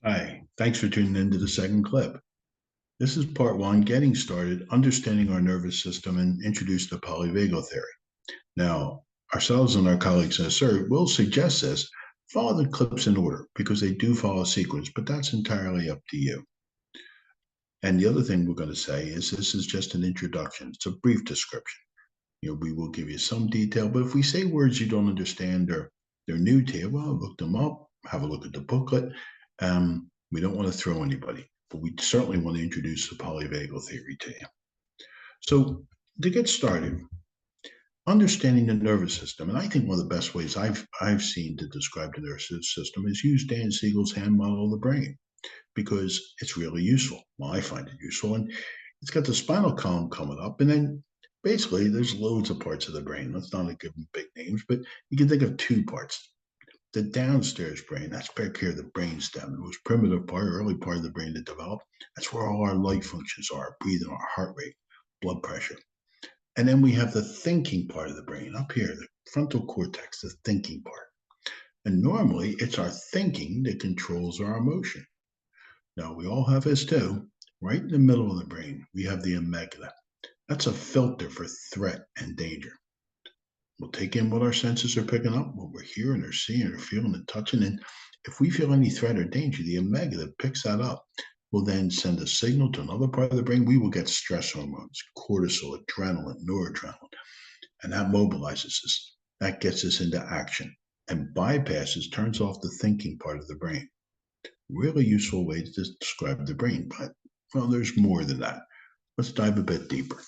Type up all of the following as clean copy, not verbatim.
Hi, thanks for tuning into the second clip. This is part one, getting started, understanding our nervous system, and introduce the polyvagal theory. Now, ourselves and our colleagues at ASCERT will suggest this. Follow the clips in order because they do follow a sequence, but that's entirely up to you. And the other thing we're going to say is this is just an introduction. It's a brief description. We will give you some detail, but if we say words you don't understand or they're new to you, well, look them up, have a look at the booklet. We don't want to throw anybody, but we certainly want to introduce the polyvagal theory to you. So to get started, understanding the nervous system, and I think one of the best ways I've seen to describe the nervous system is use Dan Siegel's hand model of the brain because it's really useful. Well, I find it useful, and it's got the spinal column coming up, and then basically there's loads of parts of the brain. Let's not give them big names, but you can think of two parts. The downstairs brain, that's back here, the brainstem, the most primitive part, early part of the brain that developed. That's where all our life functions are, breathing, our heart rate, blood pressure. And then we have the thinking part of the brain up here, the frontal cortex, the thinking part. And normally it's our thinking that controls our emotion. Now, we all have this too. Right in the middle of the brain, we have the amygdala. That's a filter for threat and danger. We'll take in what our senses are picking up, what we're hearing or seeing or feeling and touching. And if we feel any threat or danger, the amygdala picks that up. Will then send a signal to another part of the brain. We will get stress hormones, cortisol, adrenaline, noradrenaline, and that mobilizes us. That gets us into action and bypasses, turns off the thinking part of the brain. Really useful way to describe the brain, but well, there's more than that. Let's dive a bit deeper.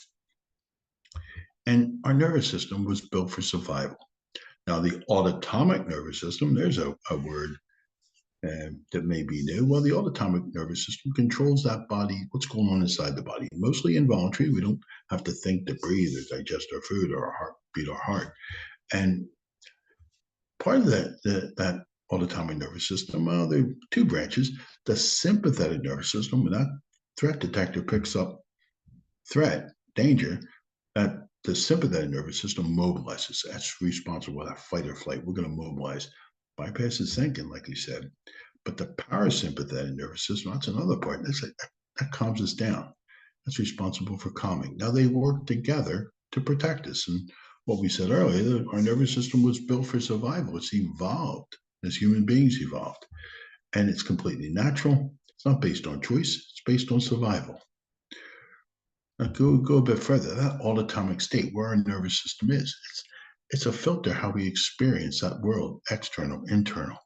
And our nervous system was built for survival. Now, the autonomic nervous system, there's a word that may be new. Well, the autonomic nervous system controls that body, what's going on inside the body, mostly involuntary. We don't have to think to breathe or digest our food or our heart beat our heart. And part of that autonomic nervous system, well, there are two branches. The sympathetic nervous system, when that threat detector picks up threat, danger, that the sympathetic nervous system mobilizes. That's responsible for that fight or flight. We're going to mobilize, bypasses thinking, like we said. But the parasympathetic nervous system, that's another part. That calms us down. That's responsible for calming. Now they work together to protect us. And what we said earlier, our nervous system was built for survival. It's evolved as human beings evolved. And it's completely natural. It's not based on choice, it's based on survival. Now go a bit further. That autonomic state, where our nervous system is, it's a filter how we experience that world, external, internal.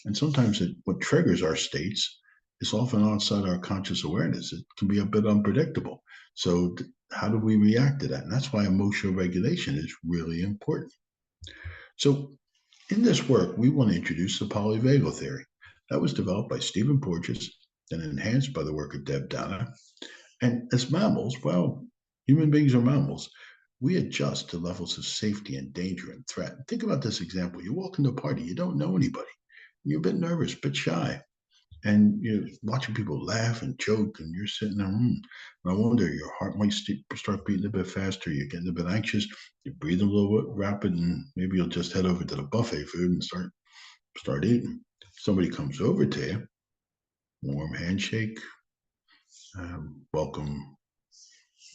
And sometimes what triggers our states is often outside our conscious awareness. It can be a bit unpredictable. So how do we react to that? And that's why emotional regulation is really important. So in this work, we want to introduce the polyvagal theory. That was developed by Stephen Porges and enhanced by the work of Deb Dana. And as mammals, well, human beings are mammals. We adjust to levels of safety and danger and threat. Think about this example. You walk into a party, you don't know anybody. You're a bit nervous, a bit shy. And you're watching people laugh and joke, and you're sitting there, and I wonder, your heart might start beating a bit faster. You're getting a bit anxious. You're breathing a little bit rapid, and maybe you'll just head over to the buffet food and start eating. Somebody comes over to you, warm handshake, welcome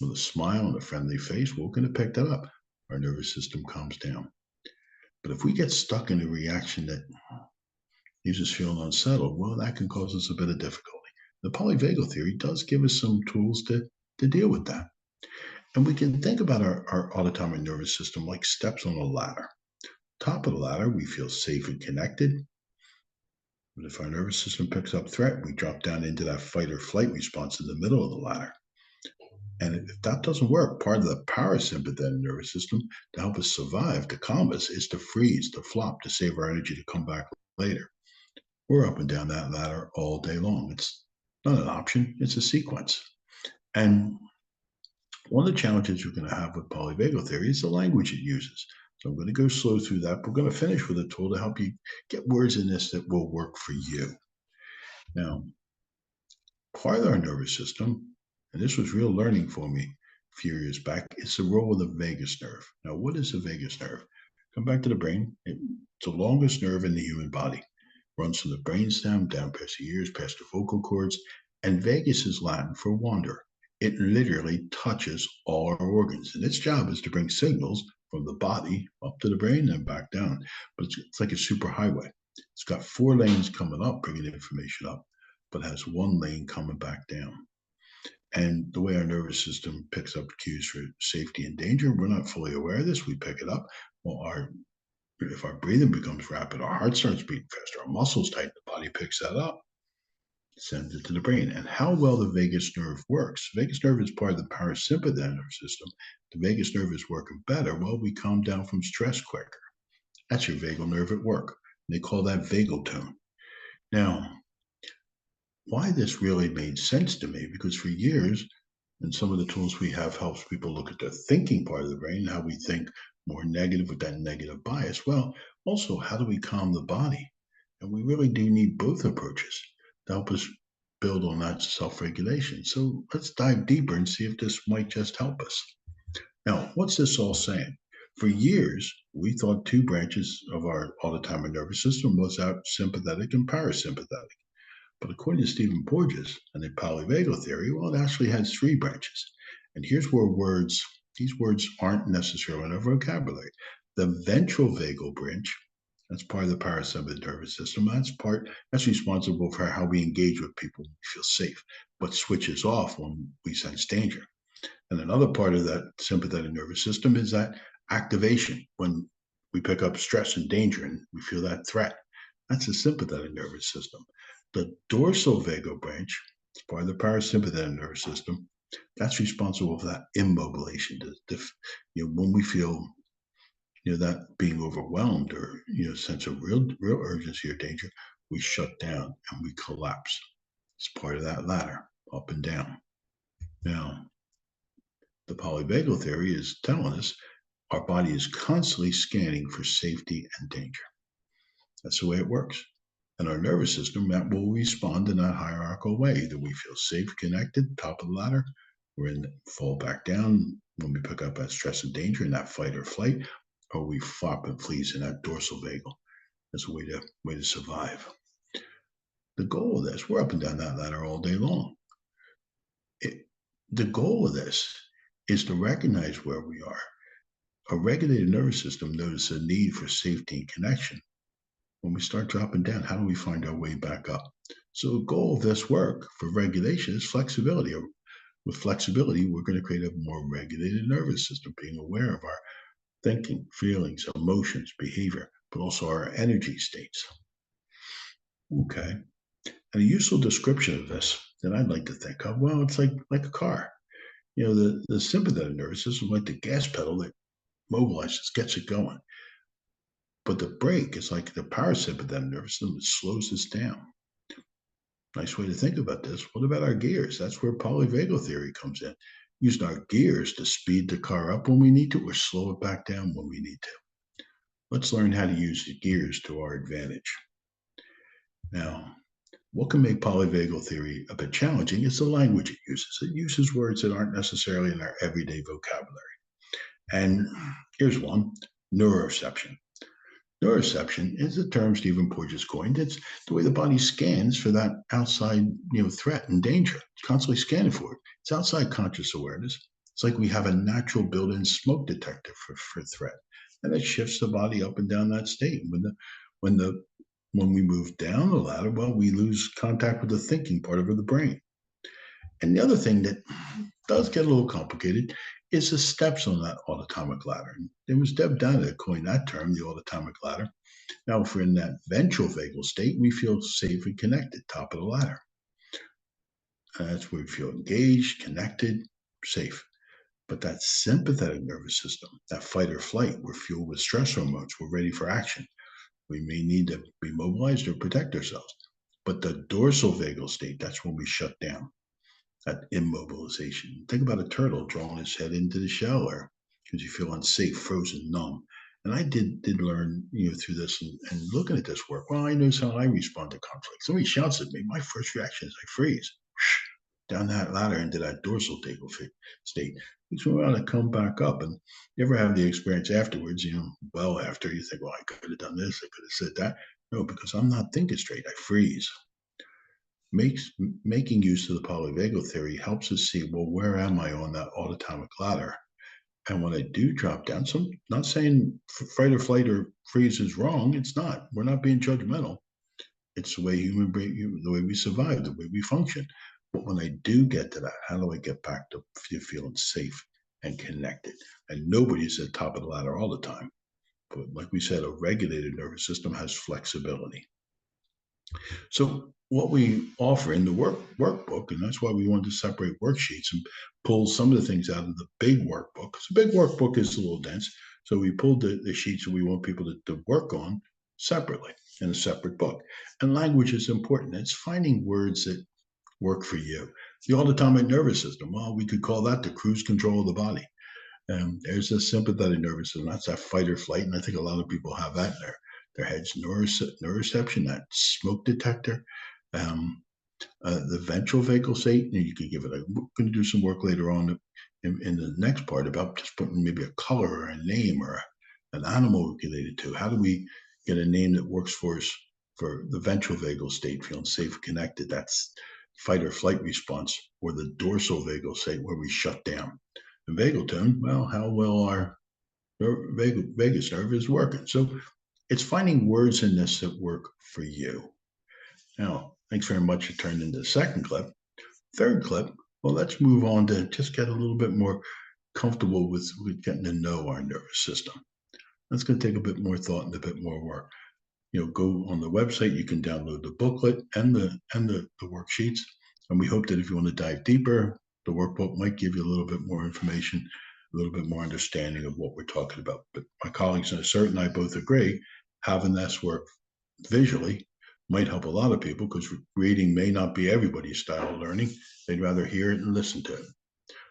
with a smile and a friendly face. We're going to pick that up. Our nervous system calms down. But if we get stuck in a reaction that leaves us feeling unsettled, well, that can cause us a bit of difficulty. The polyvagal theory does give us some tools to deal with that. And we can think about our autonomic nervous system like steps on a ladder. Top of the ladder, we feel safe and connected. But if our nervous system picks up threat, we drop down into that fight or flight response in the middle of the ladder. And if that doesn't work, part of the parasympathetic nervous system to help us survive, to calm us, is to freeze, to flop, to save our energy to come back later. We're up and down that ladder all day long. It's not an option, it's a sequence. And one of the challenges you're going to have with polyvagal theory is the language it uses. So I'm going to go slow through that. We're going to finish with a tool to help you get words in this that will work for you. Now, part of our nervous system, and this was real learning for me a few years back, it's the role of the vagus nerve. Now, what is the vagus nerve? Come back to the brain. It's the longest nerve in the human body. runs from the brainstem down past the ears, past the vocal cords, and vagus is Latin for wander. It literally touches all our organs, and its job is to bring signals from the body up to the brain and back down. But it's like a superhighway. It's got 4 lanes coming up, bringing information up, but has 1 lane coming back down. And the way our nervous system picks up cues for safety and danger, we're not fully aware of this. We pick it up. Well, if our breathing becomes rapid, our heart starts beating faster, our muscles tighten, the body picks that up, sends it to the brain. And how well the vagus nerve works. The vagus nerve is part of the parasympathetic nervous system. The vagus nerve is working better. Well, we calm down from stress quicker. That's your vagal nerve at work. They call that vagal tone. Now, why this really made sense to me, because for years, and some of the tools we have helps people look at the thinking part of the brain, how we think more negative with that negative bias. Well, also, how do we calm the body? And we really do need both approaches to help us build on that self-regulation. So let's dive deeper and see if this might just help us. Now, what's this all saying? For years, we thought 2 branches of our autonomic nervous system was our sympathetic and parasympathetic. But according to Stephen Porges and the Polyvagal Theory, well, it actually has 3 branches. And here's where these words aren't necessarily in our vocabulary. The ventral vagal branch, that's part of the parasympathetic nervous system. That's responsible for how we engage with people when we feel safe, but switches off when we sense danger. And another part of that sympathetic nervous system is that activation when we pick up stress and danger and we feel that threat. That's the sympathetic nervous system. The dorsal vagal branch, part of the parasympathetic nervous system, that's responsible for that immobilization. When we feel that being overwhelmed or sense of real urgency or danger, we shut down and we collapse. It's part of that ladder, up and down. Now, the polyvagal theory is telling us our body is constantly scanning for safety and danger. That's the way it works. And our nervous system that will respond in that hierarchical way. Either we feel safe, connected, top of the ladder, we're in fall back down when we pick up that stress and danger in that fight or flight, or we flop and flees in that dorsal vagal. That's a way to survive. The goal of this, we're up and down that ladder all day long. The goal of this is to recognize where we are. A regulated nervous system notices a need for safety and connection. When we start dropping down, how do we find our way back up? So the goal of this work for regulation is flexibility. With flexibility, we're going to create a more regulated nervous system, being aware of our thinking, feelings, emotions, behavior, but also our energy states. Okay. And a useful description of this that I'd like to think of, well, it's like a car. The sympathetic nervous system is like the gas pedal that mobilizes, gets it going. But the brake is like the parasympathetic nervous system that slows us down. Nice way to think about this. What about our gears? That's where polyvagal theory comes in. Using our gears to speed the car up when we need to or slow it back down when we need to. Let's learn how to use the gears to our advantage. Now, what can make polyvagal theory a bit challenging is the language it uses. It uses words that aren't necessarily in our everyday vocabulary. And here's one, neuroception. Neuroception is a term Stephen Porges coined. It's the way the body scans for that outside, threat and danger. It's constantly scanning for it. It's outside conscious awareness. It's like we have a natural built-in smoke detector for threat, and it shifts the body up and down that state. When we move down the ladder, well, we lose contact with the thinking part of the brain. And the other thing that does get a little complicated is the steps on that autonomic ladder. And it was Deb Dana that coined that term, the autonomic ladder. Now, if we're in that ventral vagal state, we feel safe and connected, top of the ladder. That's where we feel engaged, connected, safe. But that sympathetic nervous system, that fight or flight, we're fueled with stress hormones, we're ready for action. We may need to be mobilized or protect ourselves. But the dorsal vagal state, that's when we shut down. That immobilization. Think about a turtle drawing its head into the shell or because you feel unsafe, frozen, numb. And I did learn, through this and looking at this work, well, I know how I respond to conflict. Somebody shouts at me, my first reaction is I freeze. Down that ladder into that dorsal vagal state. Makes me want to come back up. And you ever have the experience afterwards, well after, you think, well, I could have done this, I could have said that. No, because I'm not thinking straight. I freeze. Making use of the polyvagal theory helps us see, well, where am I on that autonomic ladder? And when I do drop down, so I'm not saying fight or flight or freeze is wrong. It's not. We're not being judgmental. It's the way human brain, the way we survive, the way we function. But when I do get to that, how do I get back to feeling safe and connected? And nobody's at the top of the ladder all the time. But like we said, a regulated nervous system has flexibility. So what we offer in the workbook, and that's why we wanted to separate worksheets and pull some of the things out of the big workbook. Because the big workbook is a little dense. So we pulled the sheets that we want people to work on separately in a separate book. And language is important. It's finding words that work for you. The autonomic nervous system, well, we could call that the cruise control of the body. There's a sympathetic nervous system. That's that fight or flight. And I think a lot of people have that in their heads. Neuroception, that smoke detector. The ventral vagal state, and you could give it we're going to do some work later on in the next part about just putting maybe a color or a name or an animal related to. How do we get a name that works for us for the ventral vagal state, feeling safe and connected? That's fight or flight response, or the dorsal vagal state where we shut down. The vagal tone, well, how well our vagus nerve is working. So it's finding words in this that work for you. Now, thanks very much. It turned into the second clip. Third clip, well, let's move on to just get a little bit more comfortable with getting to know our nervous system. That's going to take a bit more thought and a bit more work. Go on the website. You can download the booklet and the worksheets. And we hope that if you want to dive deeper, the workbook might give you a little bit more information, a little bit more understanding of what we're talking about. But my colleagues in ASCERT and I both agree, having this work visually might help a lot of people, because reading may not be everybody's style of learning. They'd rather hear it and listen to it.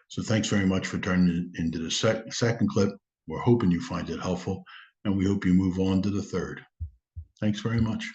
So thanks very much for turning into the second clip. We're hoping you find it helpful, and we hope you move on to the third. Thanks very much.